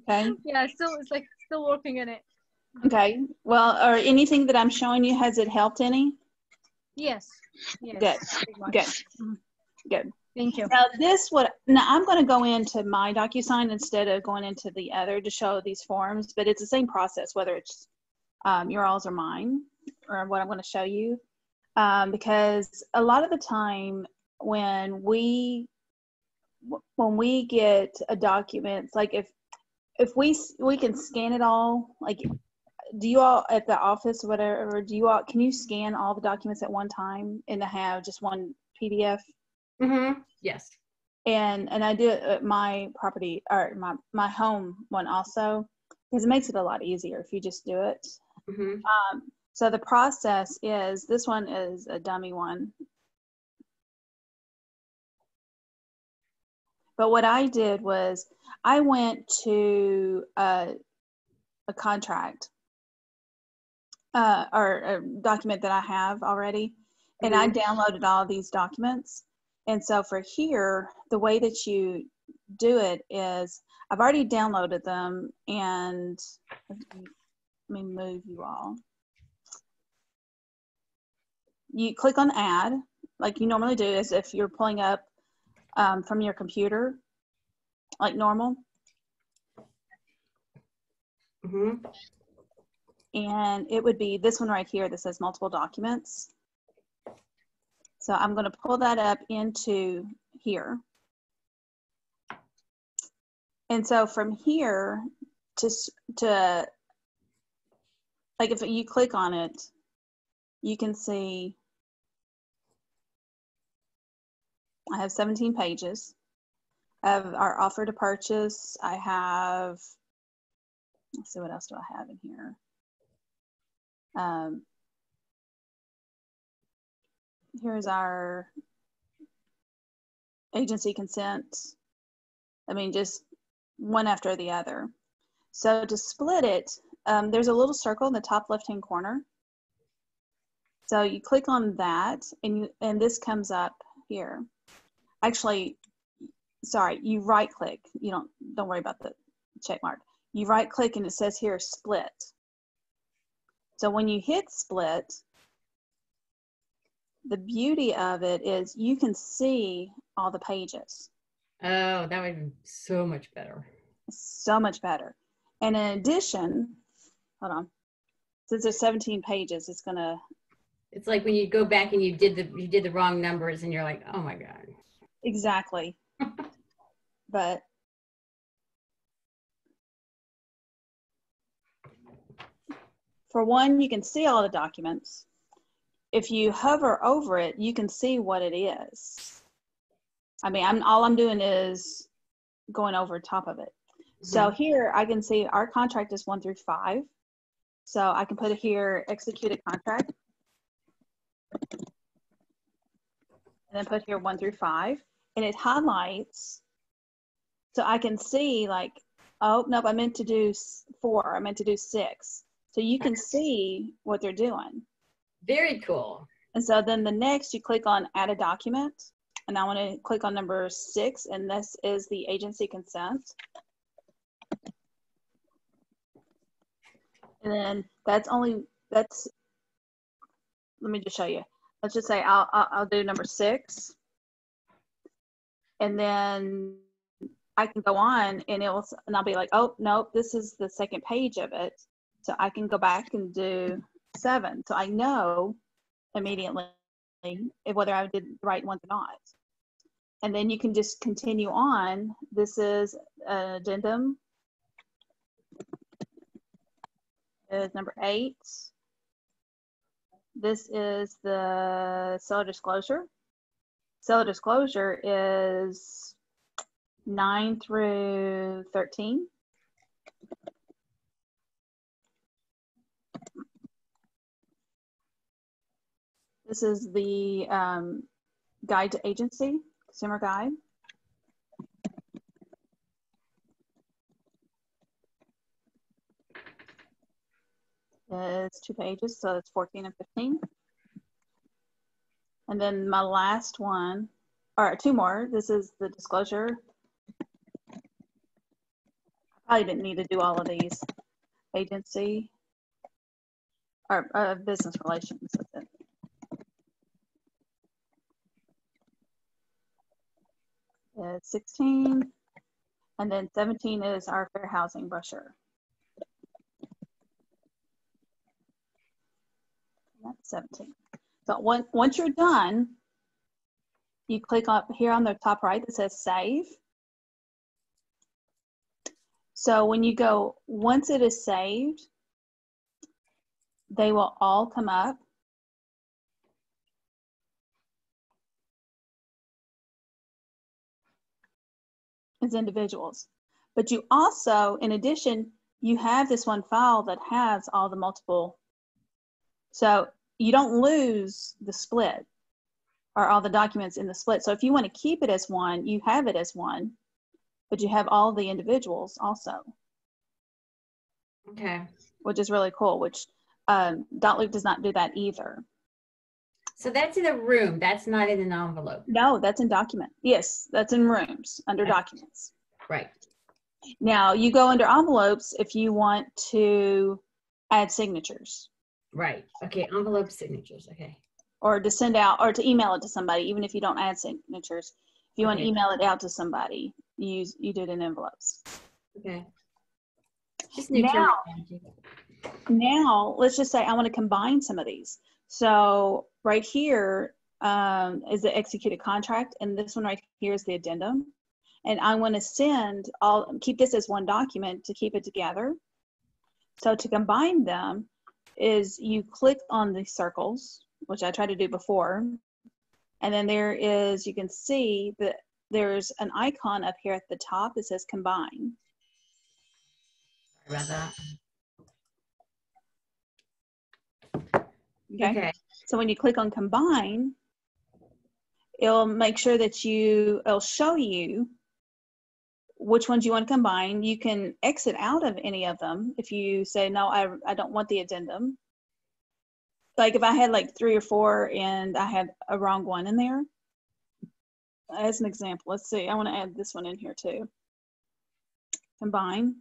Okay. Yeah, still working on it. Okay. Well, or anything that I'm showing you, has it helped any? Yes. Yes. Good. Good. Good. Thank you. Now I'm going to go into my Docusign instead of going into the other to show these forms, but it's the same process, whether it's yours or mine, or what I'm going to show you. Because a lot of the time when we get a document, like if we can scan it all, like, do you all at the office or whatever, can you scan all the documents at one time and have just one PDF? Mm-hmm. Yes. And I do it at my property, or my home one also, because it makes it a lot easier if you just do it. Mm-hmm. So the process is, this one is a dummy one. But what I did was I went to a contract or a document that I have already, and I downloaded all of these documents. And so for here, the way that you do it is, I've already downloaded them, and let me move you all. You click on add, like you normally do, as if you're pulling up from your computer, like normal. Mm-hmm. And it would be this one right here that says multiple documents. So I'm going to pull that up into here. And so from here to like, if you click on it, you can see I have 17 pages of our offer to purchase. I have, let's see, what else do I have in here? Here's our agency consent. I mean, just one after the other. So to split it, there's a little circle in the top left-hand corner. So you click on that, and this comes up here. Actually, sorry, you right-click. You don't worry about the check mark. You right-click, and it says here split. So when you hit split, the beauty of it is you can see all the pages. Oh, that would be so much better. So much better. And in addition, hold on, since there's 17 pages, it's gonna. It's like when you go back and you did the wrong numbers, and you're like, oh my God. Exactly. But for one, you can see all the documents. If you hover over it, you can see what it is. I mean, all I'm doing is going over top of it. Mm-hmm. So here I can see our contract is 1 through 5. So I can put it here, executed contract. And then put here 1 through 5. And it highlights. So I can see, like, oh, nope, I meant to do 4. I meant to do 6. So you can see what they're doing. Very cool. And so then the next, you click on add a document. And I want to click on number 6, and this is the agency consent. And then let me just show you. Let's just say I'll do number 6. And then I can go on, and I'll be like, oh, nope, this is the second page of it. So I can go back and do 7. So I know immediately whether I did the right ones or not. And then you can just continue on. This is an addendum. Is number 8. This is the seller disclosure. Seller disclosure is 9 through 13. This is the guide to agency, consumer guide. It's 2 pages, so it's 14 and 15. And then my last one, or 2 more, this is the disclosure. I probably didn't need to do all of these. Agency or business relations. That's it. 16, and then 17 is our fair housing brochure. That's 17. So once you're done, you click up here on the top right that says save. So when you go, once it is saved, they will all come up. As individuals. But you also, in addition, you have this one file that has all the multiple. So you don't lose the split or all the documents in the split. So if you want to keep it as one, you have it as one, but you have all the individuals also. Okay. Which is really cool, which Dotloop does not do that either. So that's in a room. That's not in an envelope. No, that's in document. Yes, that's in rooms under Okay. documents. Right. Now you go under envelopes if you want to add signatures. Right. Okay. Envelope signatures. Okay. Or to send out or to email it to somebody, even if you don't add signatures. If you want to email it out to somebody, you do it in envelopes. Okay. Just new now, let's just say I want to combine some of these. So right here is the executed contract, and this one right here is the addendum. And I want to keep this as one document to keep it together. So to combine them is you click on the circles, which I tried to do before. And then you can see that there's an icon up here at the top that says combine. Sorry about that. Okay. So when you click on combine, it'll make sure that it'll show you which ones you want to combine. You can exit out of any of them if you say, no, I don't want the addendum. Like if I had like 3 or 4 and I had a wrong one in there, as an example, let's see, I want to add this one in here too. Combine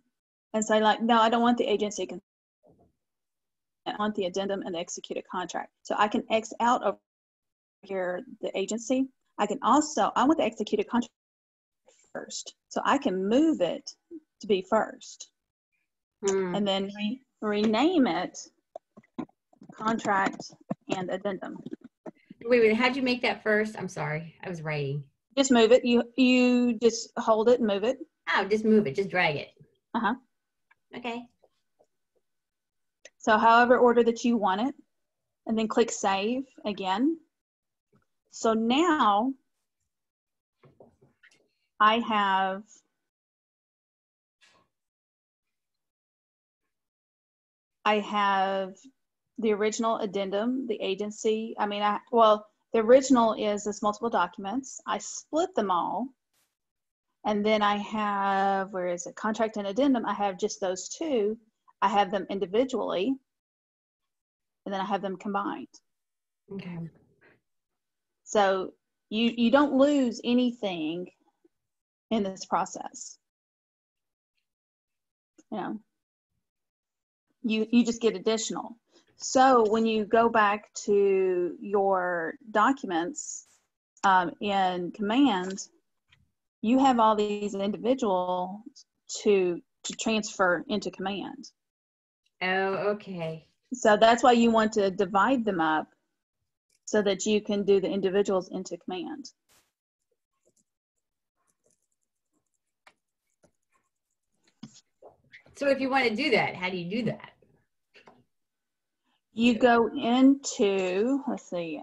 and say like, no, I don't want the agency. I want the addendum and the executed contract. So I can X out over here the agency. I want the executed contract first. So I can move it to be first. And then rename it contract and addendum. Wait, how'd you make that first? I'm sorry, I was writing. Just move it. You just hold it and move it. Oh, just move it, just drag it. Uh-huh. Okay. So however order that you want it, and then click save again. So now I have the original addendum, the agency. The original is this multiple documents. I split them all. And then I have, where is it? Contract and addendum. I have just those two. I have them individually. And then I have them combined. Okay. So you don't lose anything in this process. You just get additional. So when you go back to your documents in command, you have all these individuals to transfer into command. Oh, okay. So that's why you want to divide them up so that you can do the individuals into command. So if you want to do that, how do you do that? You go into, let's see,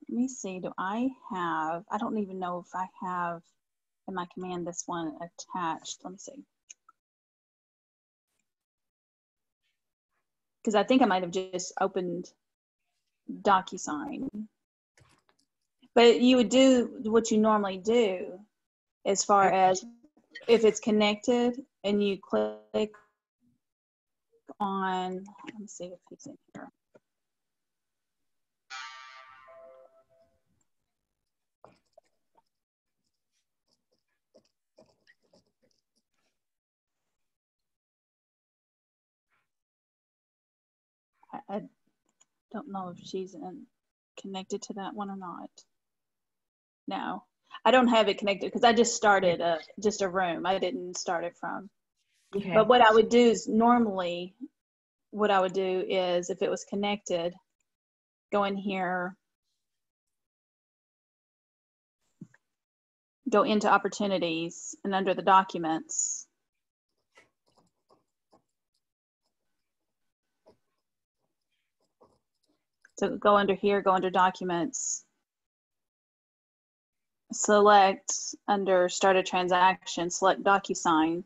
let me see, I don't even know if I have in my command this one attached. Let me see. Because I think I might have just opened Docusign. But you would do what you normally do as far as if it's connected and you click on, let me see if he's in here. I don't know if she's connected to that one or not. No, I don't have it connected because I just started just a room. I didn't start it from. Okay. But what I would do is normally, what I would do is if it was connected, go in here, go into opportunities, and under the documents, so go under here, go under documents, select under start a transaction, select Docusign.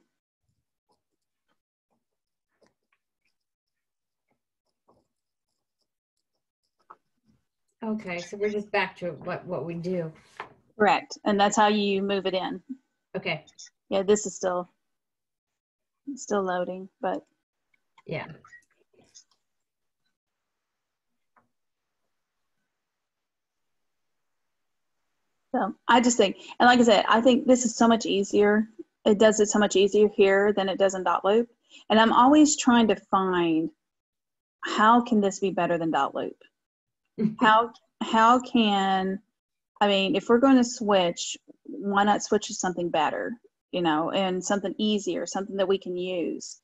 Okay, so we're just back to what we do. Correct, and that's how you move it in. Okay. Yeah, this is still loading, but Yeah. so I just think, and like I said, I think this is so much easier. It does it so much easier here than it does in .loop. And I'm always trying to find how can this be better than .loop? How can, I mean, if we're going to switch, why not switch to something better, you know, and something easier, something that we can use.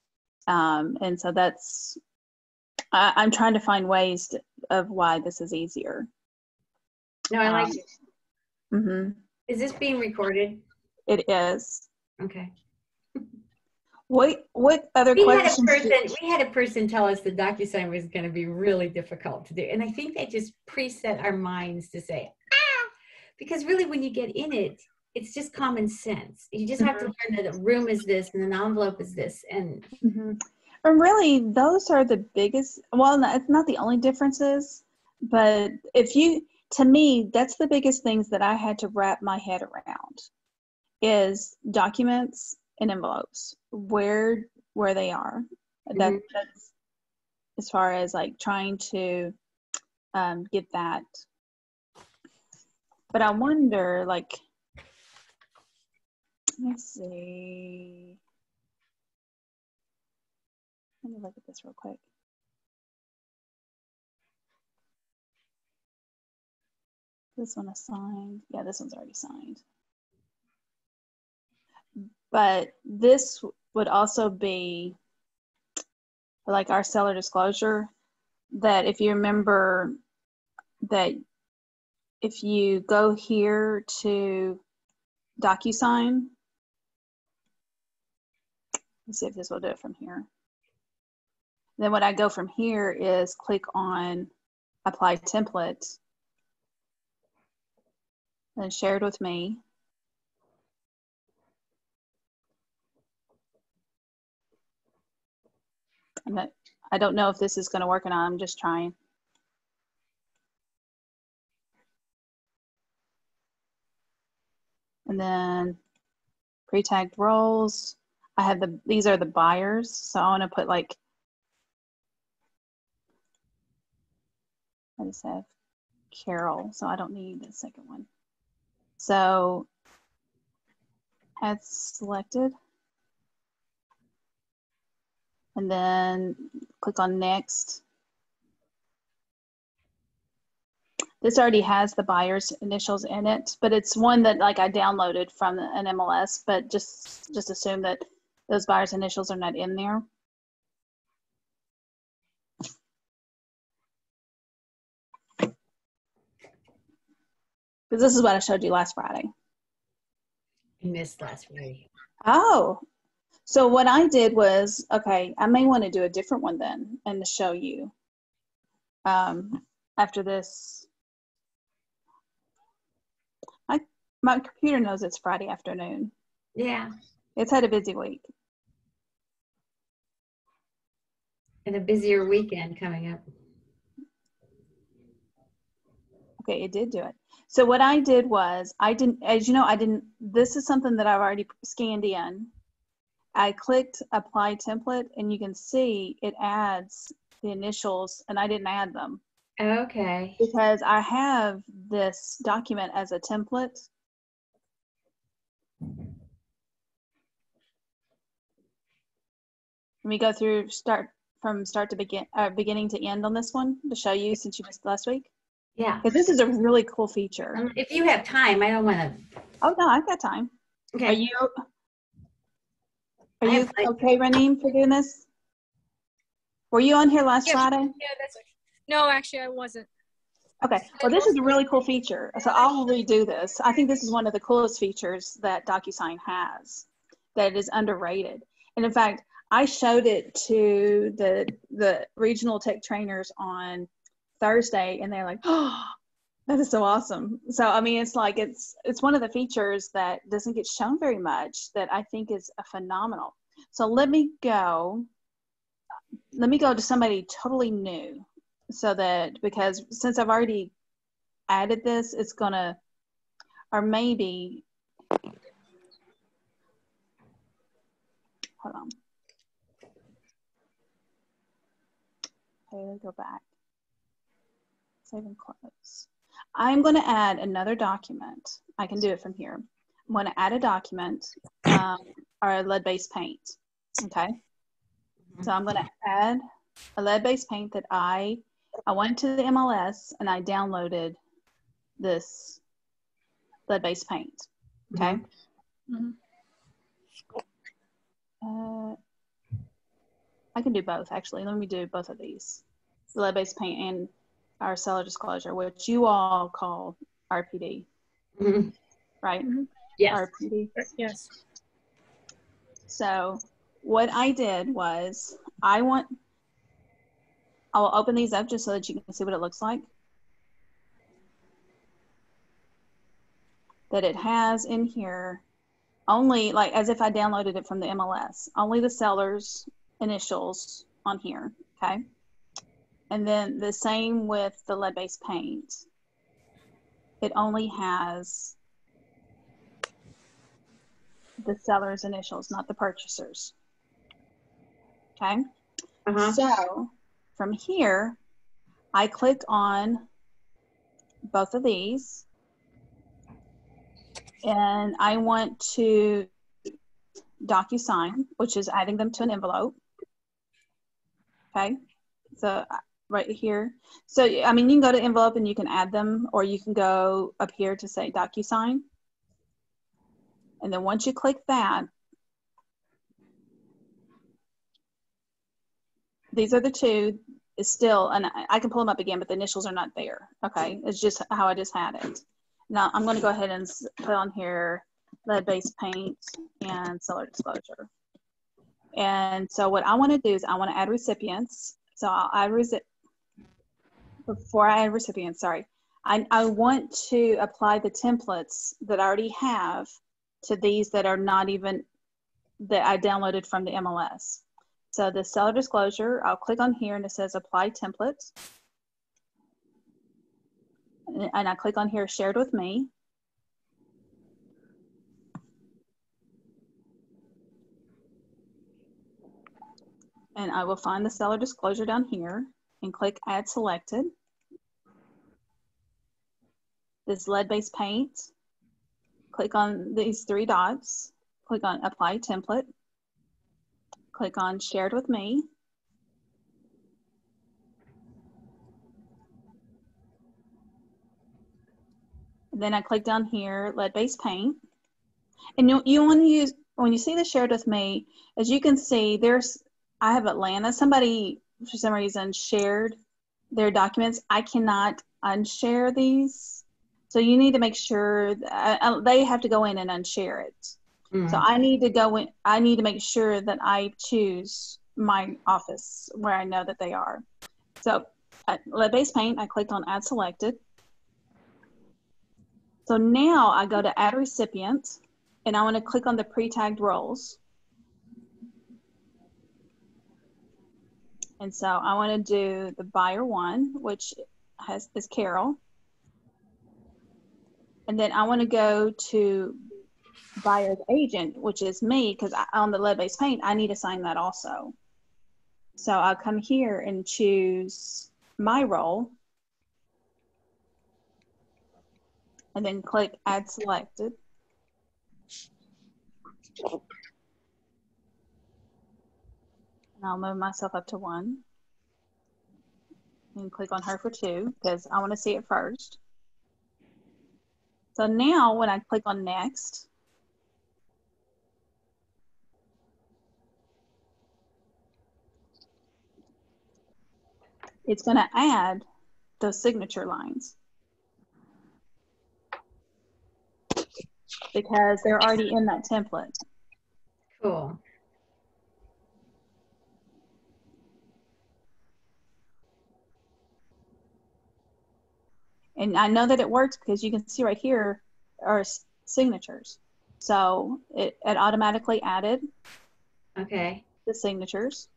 And so that's, I'm trying to find ways of why this is easier. No, I like it. Mm-hmm. Is this being recorded? It is. Okay. What other questions? We had a person tell us the Docusign was going to be really difficult to do. And I think they just preset our minds to say, because really when you get in it, it's just common sense. You just have to learn that a room is this and an envelope is this. And and really, those are the biggest, well, it's not the only differences, but to me, that's the biggest things that I had to wrap my head around is documents and envelopes, where they are. That's as far as like trying to get that. But I wonder, like, let's see. Let me look at this real quick. This one is signed. Yeah, this one's already signed. But this would also be like our seller disclosure, that if you remember that if you go here to Docusign, let's see if this will do it from here. Then what I go from here is click on apply template and share it with me. I don't know if this is going to work or not. I'm just trying. And then pre-tagged roles. I have these are the buyers. So I want to put like, I just have Carol. So I don't need the second one. So add selected. And then click on next. This already has the buyer's initials in it, but it's one that like I downloaded from an MLS, but just assume that those buyer's initials are not in there. Because this is what I showed you last Friday. I missed last Friday. Oh, so what I did was, okay, I may want to do a different one then and to show you after this. My computer knows it's Friday afternoon. Yeah. It's had a busy week. And a busier weekend coming up. Okay, it did do it. So what I did was, as you know, this is something that I've already scanned in. I clicked apply template and you can see it adds the initials and I didn't add them. Okay. Because I have this document as a template. Let me go through, start from start to beginning to end on this one to show you since you missed last week? Yeah. Because this is a really cool feature. If you have time, I don't want to. Oh no, I've got time. Okay. Are you okay, Raneem, for doing this? Were you on here last Friday? Yeah, no, actually, I wasn't. Okay. Well, this is a really cool feature. So I'll redo this. I think this is one of the coolest features that Docusign has that is underrated. And in fact, I showed it to the regional tech trainers on Thursday, and they're like, "Oh, that is so awesome." So I mean, it's like it's one of the features that doesn't get shown very much that I think is a phenomenal. So let me go to somebody totally new, so that, because since I've already added this, it's gonna, or maybe, hold on. Okay, let's go back. Save and close. I'm going to add another document. I can do it from here. I'm going to add a document or a lead-based paint. Okay. So I'm going to add a lead-based paint that I went to the MLS and I downloaded this lead-based paint. Okay. I can do both, actually. Let me do both of these. The lead-based paint and our seller disclosure, which you all call RPD, right? Yes. RPD. Yes. So what I did was I'll open these up just so that you can see what it looks like. That it has in here only, like as if I downloaded it from the MLS, only the seller's initials on here, okay? And then the same with the lead-based paint. It only has the seller's initials, not the purchaser's. Okay. So from here, I click on both of these and I want to Docusign, which is adding them to an envelope. Okay. So right here. So, I mean, you can go to envelope and you can add them, or you can go up here to say Docusign. And then once you click that, these are the two. It's still, and I can pull them up again, but the initials are not there. Okay, it's just how I just had it. Now I'm going to go ahead and put on here lead-based paint and seller disclosure. And so what I want to do is I want to add recipients. So I'll add before I add recipients, sorry. I want to apply the templates that I already have to these that are not even, that I downloaded from the MLS. So the seller disclosure, I'll click on here and it says apply template. And I click on here, shared with me. And I will find the seller disclosure down here and click add selected. This lead-based paint, click on these three dots, click on apply template, click on shared with me. And then I click down here, lead-based paint. And you want to use, when you see the shared with me, as you can see, I have Atlanta. Somebody, for some reason, shared their documents. I cannot unshare these. So you need to make sure that, they have to go in and unshare it. So I need to go in, I need to make sure that I choose my office where I know that they are. So lead-based paint, I clicked on add selected. So now I go to add recipient and I want to click on the pre-tagged roles. And so I want to do the buyer one, which is Carol. And then I want to go to buyer's agent, which is me, because on the lead-based paint, I need to sign that also. So I'll come here and choose my role. And then click add selected. I'll move myself up to 1. And click on her for 2 because I want to see it first. So now when I click on next, it's going to add those signature lines because they're already in that template. Cool. And I know that it works because you can see right here are signatures. So it automatically added Okay. the signatures.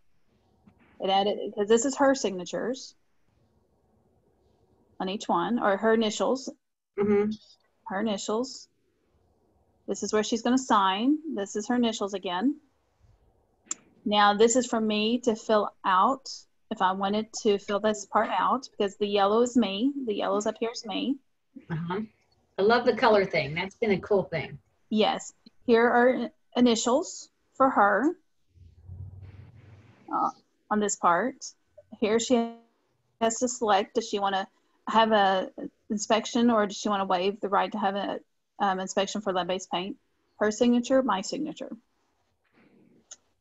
It added, because this is her signatures on each one, or her initials. Mm-hmm. Her initials. This is where she's going to sign. This is her initials again. Now this is for me to fill out if I wanted to fill this part out, because the yellow is me. The yellow's up here is me. Uh-huh. I love the color thing. That's been a cool thing. Yes. Here are initials for her on this part. Here she has to select, does she want to have a inspection or does she want to waive the right to have an inspection for lead-based paint? Her signature, my signature.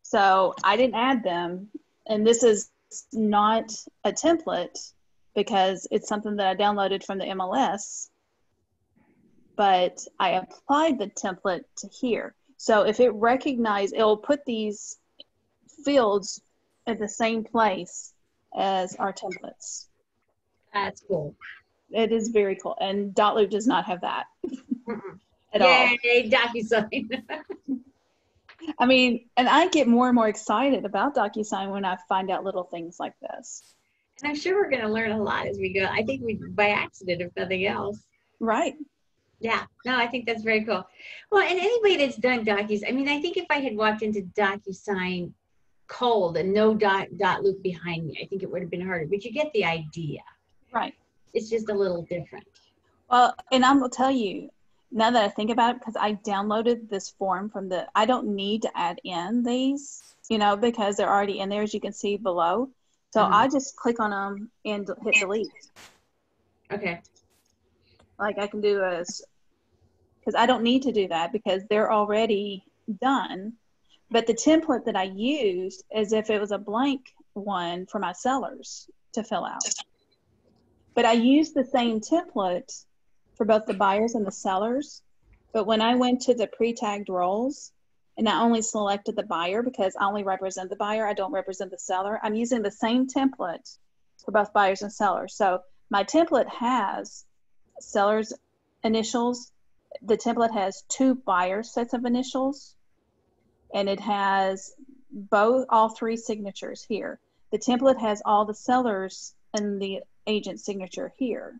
So I didn't add them, and this is not a template because it's something that I downloaded from the MLS, but I applied the template to here. So if it recognizes, it will put these fields at the same place as our templates. That's cool. It is very cool. And Dotloop does not have that at all. Yay, Docusign. I mean, and I get more and more excited about Docusign when I find out little things like this. And I'm sure we're going to learn a lot as we go. I think we, by accident, if nothing else. Right. Yeah, no, I think that's very cool. Well, and anybody that's done Docusign, I mean, I think if I had walked into Docusign cold and no Dotloop behind me, I think it would have been harder. But you get the idea. Right. It's just a little different. Well, and I'm going to tell you, now that I think about it, because I downloaded this form from I don't need to add in these, you know, because they're already in there, as you can see below. So I just click on them and hit delete. Okay. Like I can do because I don't need to do that because they're already done. But the template that I used as if it was a blank one for my sellers to fill out. But I used the same template for both the buyers and the sellers. But when I went to the pre-tagged roles, and I only selected the buyer because I only represent the buyer, I don't represent the seller, I'm using the same template for both buyers and sellers. So my template has seller's initials. The template has 2 buyer sets of initials, and it has all 3 signatures here. The template has all the sellers and the agent signature here.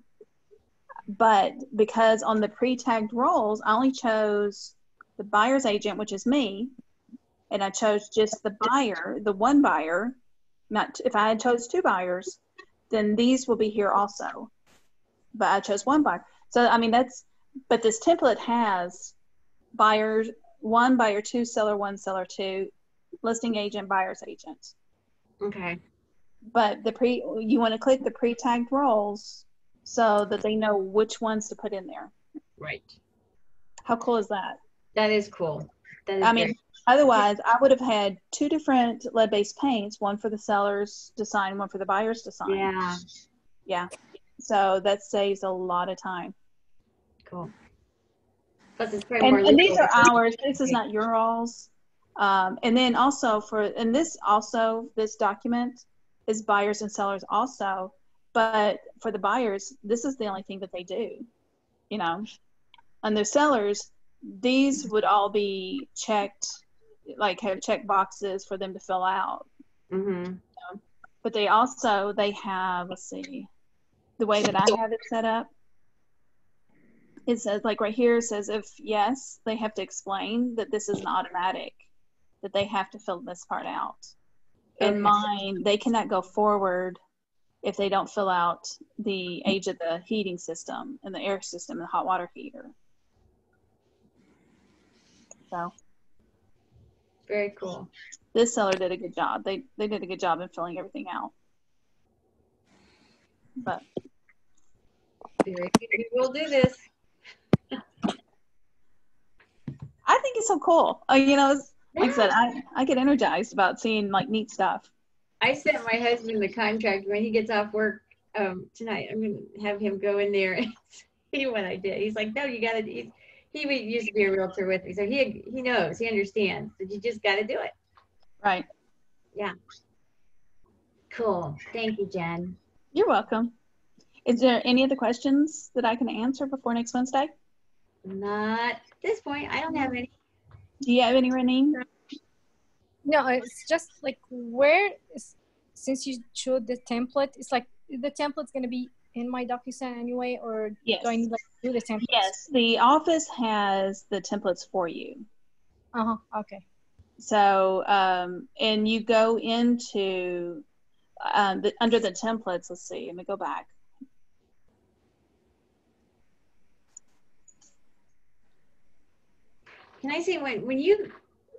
But because on the pre-tagged roles, I only chose the buyer's agent, which is me, and I chose just the buyer, the one buyer. Not if I had chose 2 buyers, then these will be here also. But I chose 1 buyer. So I mean but this template has buyers 1, buyer 2, seller 1, seller 2, listing agent, buyer's agent. Okay. But you want to click the pre-tagged roles so that they know which ones to put in there. Right. How cool is that? That is cool. That is I mean, otherwise I would have had 2 different lead-based paints, one for the sellers to sign, one for the buyers to sign. Yeah. Yeah. So that saves a lot of time. Cool. Plus it's probably more and these legal. are ours. This is not your all's. And then also this document is buyers and sellers also. But for the buyers, this is the only thing that they do, you know. And the sellers, these would all be checked, like have check boxes for them to fill out. Mm-hmm. You know? But they have, let's see, the way that I have it set up. It says, like right here, it says if yes, they have to explain that this is an automatic, that they have to fill this part out. In mine, they cannot go forward if they don't fill out the age of the heating system and the air system and the hot water heater. So. Very cool. this seller did a good job. They did a good job in filling everything out. But Very good. We will do this. I think it's so cool. You know, like I said, I get energized about seeing like neat stuff. I sent my husband the contract when he gets off work tonight. I'm going to have him go in there and see what I did. He's like, no, you got to, he used to be a realtor with me. So he knows, he understands that you just got to do it. Right. Yeah. Cool. Thank you, Jen. You're welcome. Is there any other questions that I can answer before next Wednesday? Not at this point. I don't have any. Do you have any, Renee? No, it's just like since you showed the template, it's like the template's going to be in my Docusign anyway, or Yes. do I need like do the templates? Yes, the office has the templates for you. Okay. So, and you go into under the templates. Let's see. Let me go back. Can I say when you,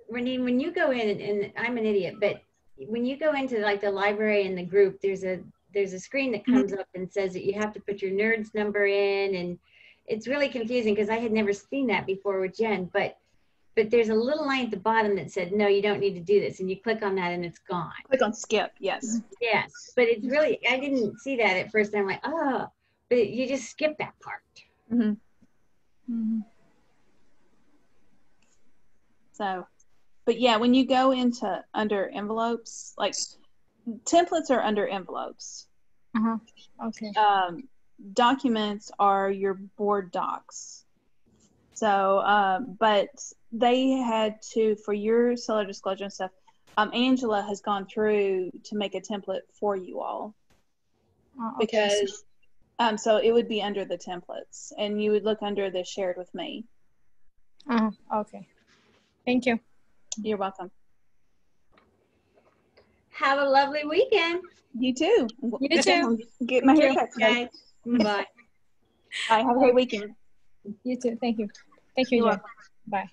Renee, when you go in, and I'm an idiot, but when you go into like the library and the group, there's a screen that comes up and says that you have to put your NERDS number in, and it's really confusing because I had never seen that before with Jen, but there's a little line at the bottom that said, no, you don't need to do this, and you click on that and it's gone. Click on skip. Yes. Yes, but it's really, I didn't see that at first. I'm like, oh, but you just skip that part. Mm-hmm. Mm-hmm. So, but yeah, when you go into under envelopes, like templates are under envelopes. Okay. Documents are your board docs. So, but they had to, for your seller disclosure and stuff, Angela has gone through to make a template for you all. Okay. Because, so it would be under the templates, and you would look under the shared with me. Okay. Thank you. You're welcome. Have a lovely weekend. You too. You too. Get my haircut today. Bye. Bye. Have a great weekend. You too. Thank you. Thank you, You're Jen. welcome. Bye.